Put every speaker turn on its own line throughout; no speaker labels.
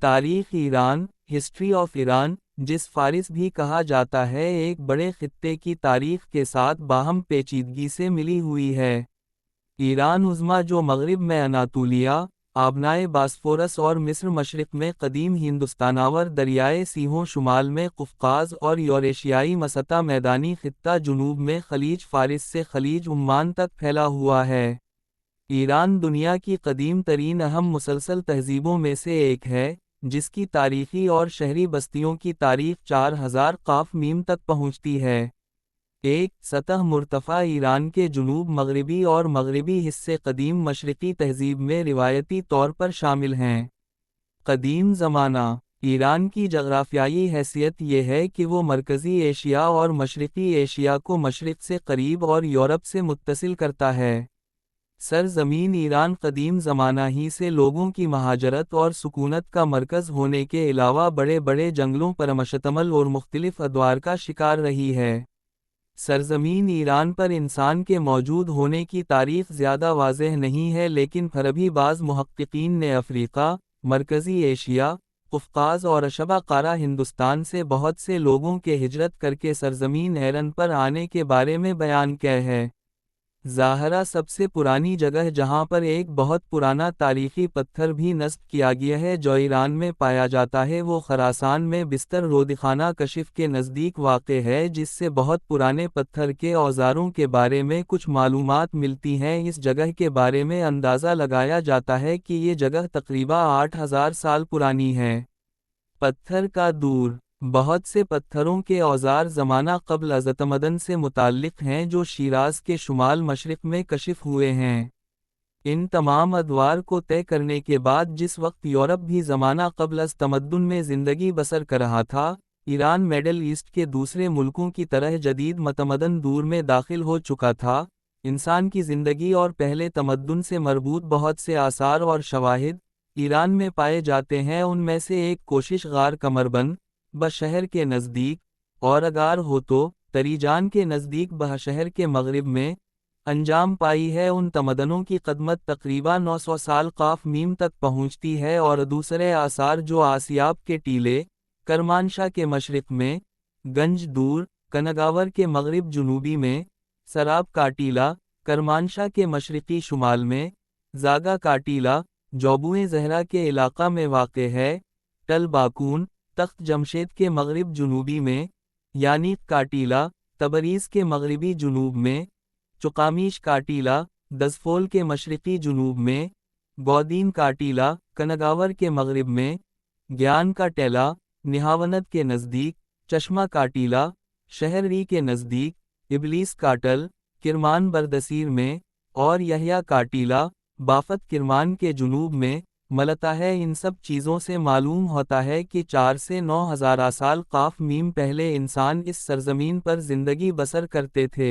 تاریخ Iran, history of Iran, جس فارس بھی کہا جاتا ہے، ایک بڑے خطے کی تاریخ کے ساتھ باہم پیچیدگی سے ملی ہوئی ہے۔ ایران عظمیٰ جو مغرب میں اناطولیہ، آبنائے باسفورس اور مصر مشرق میں قدیم ہندوستانور دریائے سیہون شمال میں قفقاز اور یوریشیائی مسطح میدانی خطہ جنوب میں خلیج فارس سے خلیج عمان تک پھیلا ہوا ہے۔ ایران دنیا کی قدیم ترین اہم مسلسل تہذیبوں میں سے ایک ہے، جس کی تاریخی اور شہری بستیوں کی تاریخ 4000 قاف میم تک پہنچتی ہے۔ ایک سطح مرتفع ایران کے جنوب مغربی اور مغربی حصے قدیم مشرقی تہذیب میں روایتی طور پر شامل ہیں۔ قدیم زمانہ ایران کی جغرافیائی حیثیت یہ ہے کہ وہ مرکزی ایشیا اور مشرقی ایشیا کو مشرق سے قریب اور یورپ سے متصل کرتا ہے۔ سرزمین ایران قدیم زمانہ ہی سے لوگوں کی مہاجرت اور سکونت کا مرکز ہونے کے علاوہ بڑے بڑے جنگلوں پر مشتمل اور مختلف ادوار کا شکار رہی ہے۔ سرزمین ایران پر انسان کے موجود ہونے کی تاریخ زیادہ واضح نہیں ہے، لیکن پھر بھی بعض محققین نے افریقہ، مرکزی ایشیا، قفقاز اور شبہ قارہ ہندوستان سے بہت سے لوگوں کے ہجرت کر کے سرزمین ایران پر آنے کے بارے میں بیان کیا ہے۔ ظاہرہ سب سے پرانی جگہ جہاں پر ایک بہت پرانا تاریخی پتھر بھی نصب کیا گیا ہے جو ایران میں پایا جاتا ہے، وہ خراسان میں بستر رودخانہ کشف کے نزدیک واقع ہے، جس سے بہت پرانے پتھر کے اوزاروں کے بارے میں کچھ معلومات ملتی ہیں۔ اس جگہ کے بارے میں اندازہ لگایا جاتا ہے کہ یہ جگہ تقریباً 8000 سال پرانی ہے۔ پتھر کا دور بہت سے پتھروں کے اوزار زمانہ قبل از تمدن سے متعلق ہیں جو شیراز کے شمال مشرق میں کشف ہوئے ہیں۔ ان تمام ادوار کو طے کرنے کے بعد جس وقت یورپ بھی زمانہ قبل از تمدن میں زندگی بسر کر رہا تھا، ایران میڈل ایسٹ کے دوسرے ملکوں کی طرح جدید متمدن دور میں داخل ہو چکا تھا۔ انسان کی زندگی اور پہلے تمدن سے مربوط بہت سے آثار اور شواہد ایران میں پائے جاتے ہیں۔ ان میں سے ایک کوشش غار کمربند بشہر کے نزدیک، اور اگار ہو تو تریجان کے نزدیک بشہر کے مغرب میں انجام پائی ہے۔ ان تمدنوں کی قدمت تقریباً 900 سال قاف میم تک پہنچتی ہے، اور دوسرے آثار جو آسیاب کے ٹیلے، کرمانشاہ کے مشرق میں، گنج دور، کنگاور کے مغرب جنوبی میں، سراب کا ٹیلہ، کرمانشاہ کے مشرقی شمال میں، زاگا کا ٹیلہ، جوبوئے زہرا کے علاقہ میں واقع ہے، ٹل باکون، تخت جمشید کے مغرب جنوبی میں، یانیق کا ٹیلہ، تبریز کے مغربی جنوب میں، چقامیش کا ٹیلہ، دزفول کے مشرقی جنوب میں، گودین کا ٹیلہ، کنگاور کے مغرب میں، گیان کا ٹیلہ، نہاوند کے نزدیک، چشمہ کا ٹیلہ، شہر ری کے نزدیک، ابلیس کا ٹل، کرمان بردسیر میں، اور یحییٰ کا ٹیلہ، بافت کرمان کے جنوب میں ملتا ہے۔ ان سب چیزوں سے معلوم ہوتا ہے کہ 4 سے 9000 سال قاف میم پہلے انسان اس سرزمین پر زندگی بسر کرتے تھے۔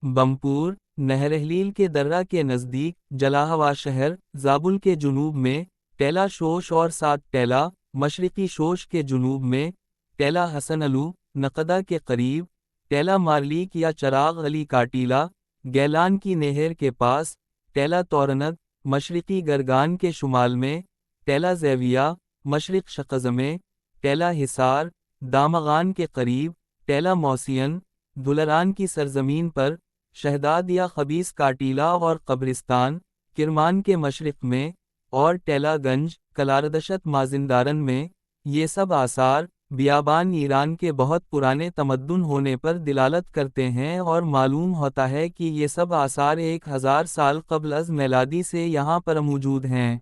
بمپور، نہرہلیل کے درہ کے نزدیک، جلاہوا شہر، زابل کے جنوب میں، ٹیلہ شوش اور سات ٹیلہ، مشرقی شوش کے جنوب میں، ٹیلہ حسن علو، نقدہ کے قریب، ٹیلہ مارلیک یا چراغ علی کا ٹیلہ، گیلان کی نہر کے پاس، ٹیلہ تورند، مشرقی گرگان کے شمال میں، ٹیلہ زیویہ، مشرق شقز میں، ٹیلہ حصار، دامغان کے قریب، ٹیلہ موسین، دلران کی سرزمین پر، شہداد یا خبیث کا ٹیلہ اور قبرستان، کرمان کے مشرق میں، اور ٹیلہ گنج، کلاردشت مازنداران میں۔ یہ سب آثار بیابان ایران کے بہت پرانے تمدن ہونے پر دلالت کرتے ہیں، اور معلوم ہوتا ہے کہ یہ سب آثار 1000 سال قبل از میلادی سے یہاں پر موجود ہیں۔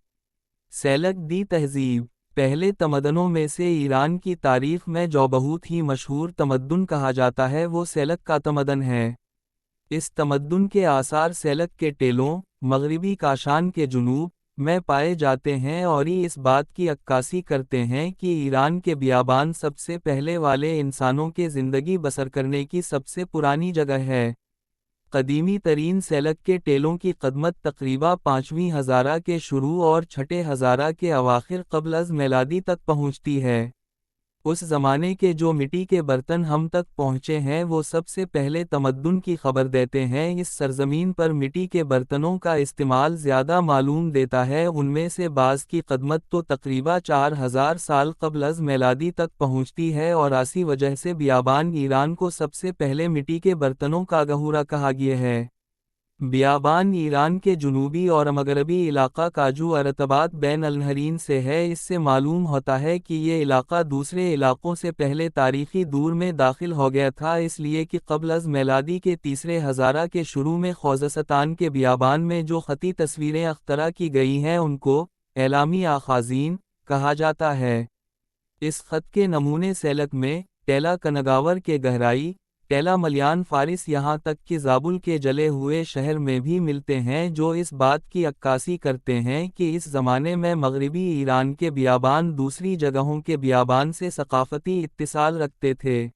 سیلک دی تہذیب پہلے تمدنوں میں سے ایران کی تاریخ میں جو بہت ہی مشہور تمدن کہا جاتا ہے وہ سیلک کا تمدن ہے۔ اس تمدن کے آثار سیلک کے ٹیلوں، مغربی کاشان کے جنوب میں پائے جاتے ہیں، اور یہ اس بات کی عکاسی کرتے ہیں کہ ایران کے بیابان سب سے پہلے والے انسانوں کے زندگی بسر کرنے کی سب سے پرانی جگہ ہے۔ قدیمی ترین سیلک کے ٹیلوں کی قدمت تقریباً 5ویں ہزارہ کے شروع اور 6 ہزارہ کے اواخر قبل از میلادی تک پہنچتی ہے۔ اس زمانے کے جو مٹی کے برتن ہم تک پہنچے ہیں وہ سب سے پہلے تمدن کی خبر دیتے ہیں۔ اس سرزمین پر مٹی کے برتنوں کا استعمال زیادہ معلوم دیتا ہے، ان میں سے بعض کی قدمت تو تقریباً 4000 سال قبل از میلادی تک پہنچتی ہے، اور اسی وجہ سے بیابان ایران کو سب سے پہلے مٹی کے برتنوں کا گہورا کہا گیا ہے۔ بیابان ایران کے جنوبی اور مغربی علاقہ کا جو ارتباط بین النہرین سے ہے، اس سے معلوم ہوتا ہے کہ یہ علاقہ دوسرے علاقوں سے پہلے تاریخی دور میں داخل ہو گیا تھا، اس لیے کہ قبل از میلادی کے تیسرے ہزارہ کے شروع میں خوزستان کے بیابان میں جو خطی تصویریں اختراع کی گئی ہیں ان کو اعلامی آخازین کہا جاتا ہے۔ اس خط کے نمونے سیلک میں ٹیلا کنگاور کے گہرائی ٹیلا ملیان فارس یہاں تک کہ زابل کے جلے ہوئے شہر میں بھی ملتے ہیں، جو اس بات کی عکاسی کرتے ہیں کہ اس زمانے میں مغربی ایران کے بیابان دوسری جگہوں کے بیابان سے ثقافتی اتصال رکھتے تھے۔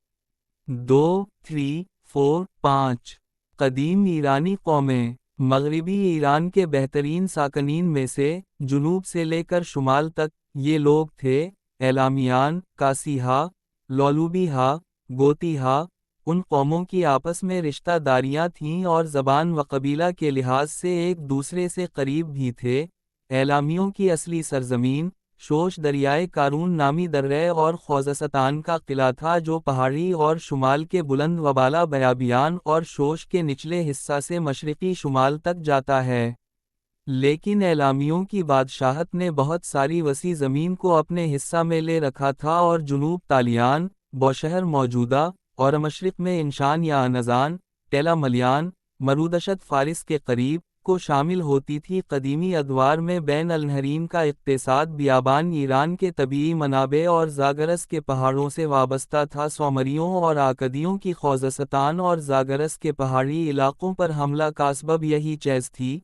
5 قدیم ایرانی قومیں مغربی ایران کے بہترین ساکنین میں سے جنوب سے لے کر شمال تک یہ لوگ تھے: ایلامیان، کاسی ہا، لولوبی ہا، گوتی ہا۔ ان قوموں کی آپس میں رشتہ داریاں تھیں اور زبان و قبیلہ کے لحاظ سے ایک دوسرے سے قریب بھی تھے۔ ایلامیوں کی اصلی سرزمین شوش دریائے کارون نامی درہ اور خوزستان کا قلعہ تھا، جو پہاڑی اور شمال کے بلند و بالا بیابان اور شوش کے نچلے حصہ سے مشرقی شمال تک جاتا ہے۔ لیکن ایلامیوں کی بادشاہت نے بہت ساری وسیع زمین کو اپنے حصہ میں لے رکھا تھا، اور جنوب تالیان، بوشہر موجودہ، اور مشرق میں انشان یا انزان، ٹیلا ملیان، مرودشت فارس کے قریب، کو شامل ہوتی تھی۔ قدیمی ادوار میں بین النہرین کا اقتصاد بیابان ایران کے طبیعی منابع اور زاگرس کے پہاڑوں سے وابستہ تھا۔ سومریوں اور آکدیوں کی خوزستان اور زاگرس کے پہاڑی علاقوں پر حملہ کا سبب یہی چیز تھی۔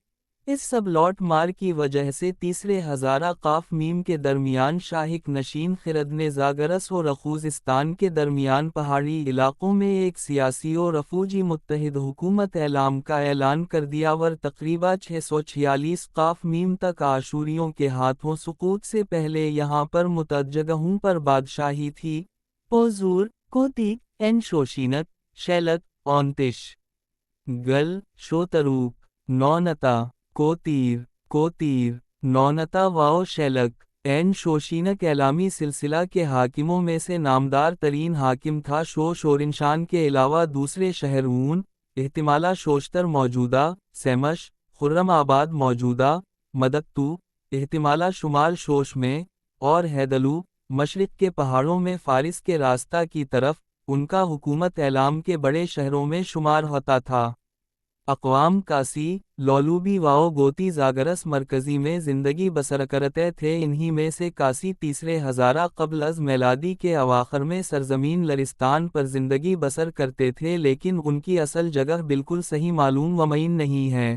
اس سب لوٹ مار کی وجہ سے تیسرے ہزارہ قاف میم کے درمیان شاہک نشین خرد نے زاگرس اور خوزستان کے درمیان پہاڑی علاقوں میں ایک سیاسی اور فوجی متحد حکومت اعلام کا اعلان کر دیا، اور تقریباً 646 قاف میم تک آشوریوں کے ہاتھوں سقوط سے پہلے یہاں پر متعدد جگہوں پر بادشاہی تھی: پوزور، کوتیک، این شوشینک، شیلک، اونتش، گل، شوتروک، نونتا، کوتیر، نونتا واؤ شیلک۔ این شوشینک اعلامی سلسلہ کے حاکموں میں سے نامدار ترین حاکم تھا۔ شوش اور انشان کے علاوہ دوسرے شہر اون، احتمالہ شوشتر موجودہ سیمش، خرم آباد موجودہ مدکتو، احتمالہ شمال شوش میں، اور ہیدلو، مشرق کے پہاڑوں میں فارس کے راستہ کی طرف، ان کا حکومت اعلام کے بڑے شہروں میں شمار ہوتا تھا۔ اقوام کاسی، لولوبی واؤ گوتی زاگرس مرکزی میں زندگی بسر کرتے تھے۔ انہی میں سے کاسی تیسرے ہزارہ قبل از میلادی کے اواخر میں سرزمین لرستان پر زندگی بسر کرتے تھے، لیکن ان کی اصل جگہ بالکل صحیح معلوم و معین نہیں ہے۔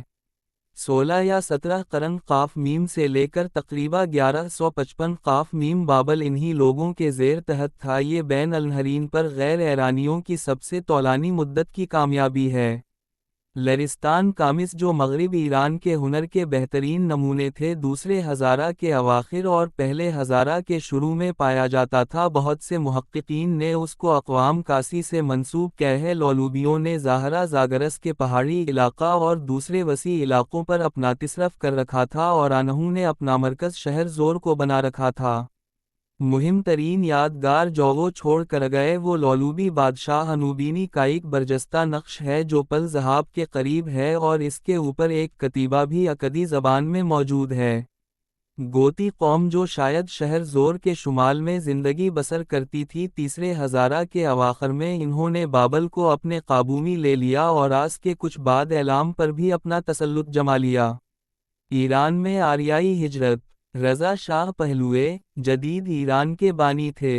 16 یا 17 قرن قاف میم سے لے کر تقریباً 1155 قاف میم بابل انہی لوگوں کے زیر تحت تھا۔ یہ بین النہرین پر غیر ایرانیوں کی سب سے طولانی مدت کی کامیابی ہے۔ لرستان کامس، جو مغرب ایران کے ہنر کے بہترین نمونے تھے، دوسرے ہزارہ کے اواخر اور پہلے ہزارہ کے شروع میں پایا جاتا تھا۔ بہت سے محققین نے اس کو اقوام کاسی سے منسوب کیا ہے۔ لولوبیوں نے ظاہرہ زاگرس کے پہاڑی علاقہ اور دوسرے وسیع علاقوں پر اپنا تصرف کر رکھا تھا، اور انہوں نے اپنا مرکز شہر زور کو بنا رکھا تھا۔ مہم ترین یادگار جو وہ چھوڑ کر گئے وہ لولوبی بادشاہ ہنوبینی کا ایک برجستہ نقش ہے، جو پل ذہاب کے قریب ہے، اور اس کے اوپر ایک کتیبہ بھی اکدی زبان میں موجود ہے۔ گوتی قوم، جو شاید شہر زور کے شمال میں زندگی بسر کرتی تھی، تیسرے ہزارہ کے اواخر میں انہوں نے بابل کو اپنے قابو میں لے لیا، اور آس کے کچھ بعد اعلام پر بھی اپنا تسلط جما لیا۔ ایران میں آریائی ہجرت۔ رضا شاہ پہلوے جدید ایران کے بانی تھے،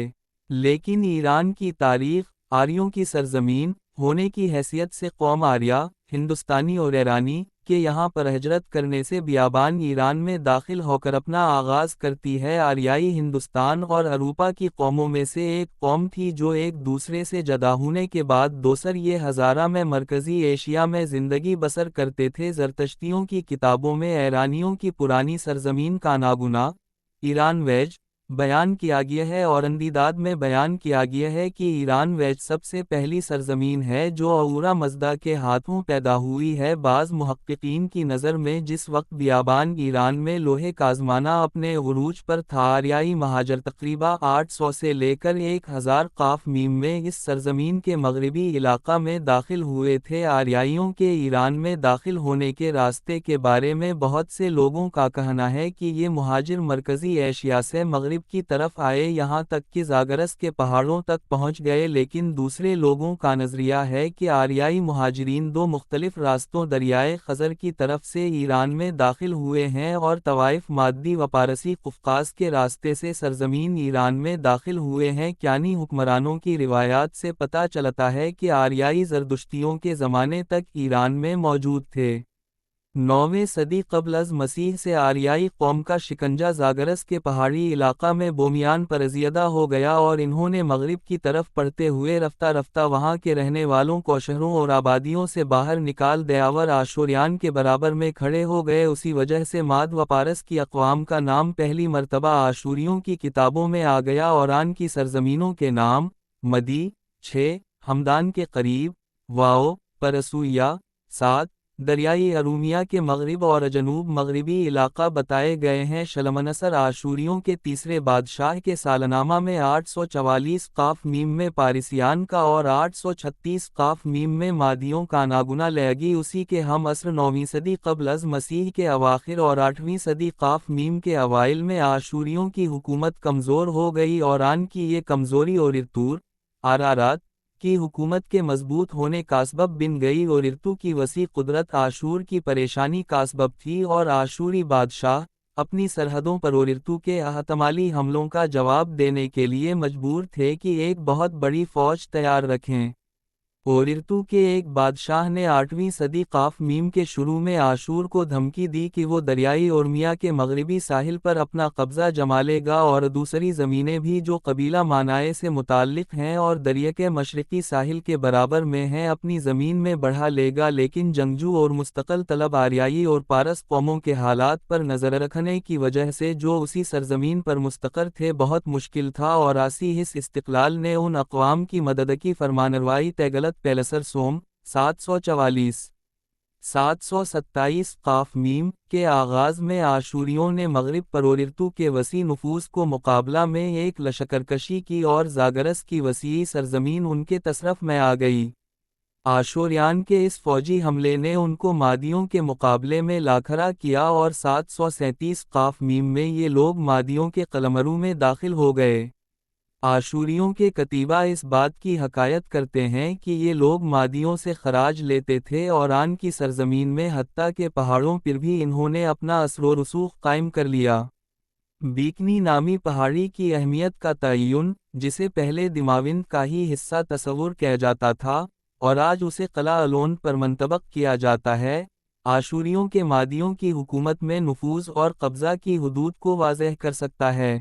لیکن ایران کی تاریخ آریوں کی سرزمین ہونے کی حیثیت سے قوم آریا، ہندوستانی اور ایرانی، کے یہاں پر ہجرت کرنے سے بیابان ایران میں داخل ہو کر اپنا آغاز کرتی ہے۔ آریائی ہندوستان اور اروپا کی قوموں میں سے ایک قوم تھی، جو ایک دوسرے سے جدا ہونے کے بعد دوسر یہ ہزارہ میں مرکزی ایشیا میں زندگی بسر کرتے تھے۔ زرتشتیوں کی کتابوں میں ایرانیوں کی پرانی سرزمین کاناگونا، ایران ویج، بیان کیا گیا ہے اور اندیداد میں بیان کیا گیا ہے کہ ایران ویج سب سے پہلی سرزمین ہے جو اورا مزدا کے ہاتھوں پیدا ہوئی ہے۔ بعض محققین کی نظر میں جس وقت بیابان ایران میں لوہے کازمانہ اپنے عروج پر تھا، آریائی مہاجر تقریباً 800 سے لے کر 1000 قاف میم میں اس سرزمین کے مغربی علاقہ میں داخل ہوئے تھے۔ آریائیوں کے ایران میں داخل ہونے کے راستے کے بارے میں بہت سے لوگوں کا کہنا ہے کہ یہ مہاجر مرکزی ایشیا سے مغرب کی طرف آئے، یہاں تک کہ زاگرس کے پہاڑوں تک پہنچ گئے، لیکن دوسرے لوگوں کا نظریہ ہے کہ آریائی مہاجرین دو مختلف راستوں دریائے خزر کی طرف سے ایران میں داخل ہوئے ہیں اور طوائف مادی و پارسی قفقاز کے راستے سے سرزمین ایران میں داخل ہوئے ہیں۔ کیانی حکمرانوں کی روایات سے پتہ چلتا ہے کہ آریائی زردشتیوں کے زمانے تک ایران میں موجود تھے۔ 9ویں صدی قبل از مسیح سے آریائی قوم کا شکنجہ زاگرس کے پہاڑی علاقہ میں بومیان پر ازیدہ ہو گیا اور انہوں نے مغرب کی طرف بڑھتے ہوئے رفتہ رفتہ وہاں کے رہنے والوں کو شہروں اور آبادیوں سے باہر نکال دیا اور آشوریان کے برابر میں کھڑے ہو گئے۔ اسی وجہ سے ماد و پارس کی اقوام کا نام پہلی مرتبہ آشوریوں کی کتابوں میں آ گیا۔ اوران کی سرزمینوں کے نام مدی 6 ہمدان کے قریب، واؤ پرسویا 7 دریائے ارومیہ کے مغرب اور جنوب مغربی علاقہ بتائے گئے ہیں۔ شلمنصر آشوریوں کے تیسرے بادشاہ کے سالنامہ میں 844 قاف میم میں پارسیان کا اور 836 قاف میم میں مادیوں کا ناگنا لیگی۔ اسی کے ہم عصر 9ویں صدی قبل از مسیح کے اواخر اور 8ویں صدی قاف میم کے اوائل میں آشوریوں کی حکومت کمزور ہو گئی۔ اوران کی یہ کمزوری اوررتور آرارات کی حکومت کے مضبوط ہونے کا سبب بن گئی۔ اوررتو کی وسیع قدرت آشور کی پریشانی کا سبب تھی اور آشوری بادشاہ اپنی سرحدوں پر اوررتو کے احتمالی حملوں کا جواب دینے کے لیے مجبور تھے کہ ایک بہت بڑی فوج تیار رکھیں۔ اوررتو کے ایک بادشاہ نے 8ویں صدی قاف میم کے شروع میں آشور کو دھمکی دی کہ وہ دریائے اورمیہ کے مغربی ساحل پر اپنا قبضہ جما لے گا اور دوسری زمینیں بھی جو قبیلہ مانائے سے متعلق ہیں اور دریا کے مشرقی ساحل کے برابر میں ہیں اپنی زمین میں بڑھا لے گا۔ لیکن جنگجو اور مستقل طلب آریائی اور پارس قوموں کے حالات پر نظر رکھنے کی وجہ سے جو اسی سرزمین پر مستقر تھے بہت مشکل تھا، اور آسی اس استقلال نے ان اقوام کی مدد کی فرمانروائی تیغلط پیلسر سوم 744 727 قاف میم کے آغاز میں آشوریوں نے مغرب پر اوررتو کے وسیع نفوذ کو مقابلہ میں ایک لشکرکشی کی اور زاگرس کی وسیع سرزمین ان کے تصرف میں آ گئی۔ آشوریان کے اس فوجی حملے نے ان کو مادیوں کے مقابلے میں لاکھرا کیا اور 737 قاف میم میں یہ لوگ مادیوں کے قلمرو میں داخل ہو گئے۔ آشوریوں کے کتیبہ اس بات کی حکایت کرتے ہیں کہ یہ لوگ مادیوں سے خراج لیتے تھے اور آن کی سرزمین میں حتیٰ کہ پہاڑوں پر بھی انہوں نے اپنا اثر و رسوخ قائم کر لیا۔ بیکنی نامی پہاڑی کی اہمیت کا تعین، جسے پہلے دماوند کا ہی حصہ تصور کیا جاتا تھا اور آج اسے قلعہ الون پر منطبق کیا جاتا ہے، آشوریوں کے مادیوں کی حکومت میں نفوذ اور قبضہ کی حدود کو واضح کر سکتا ہے۔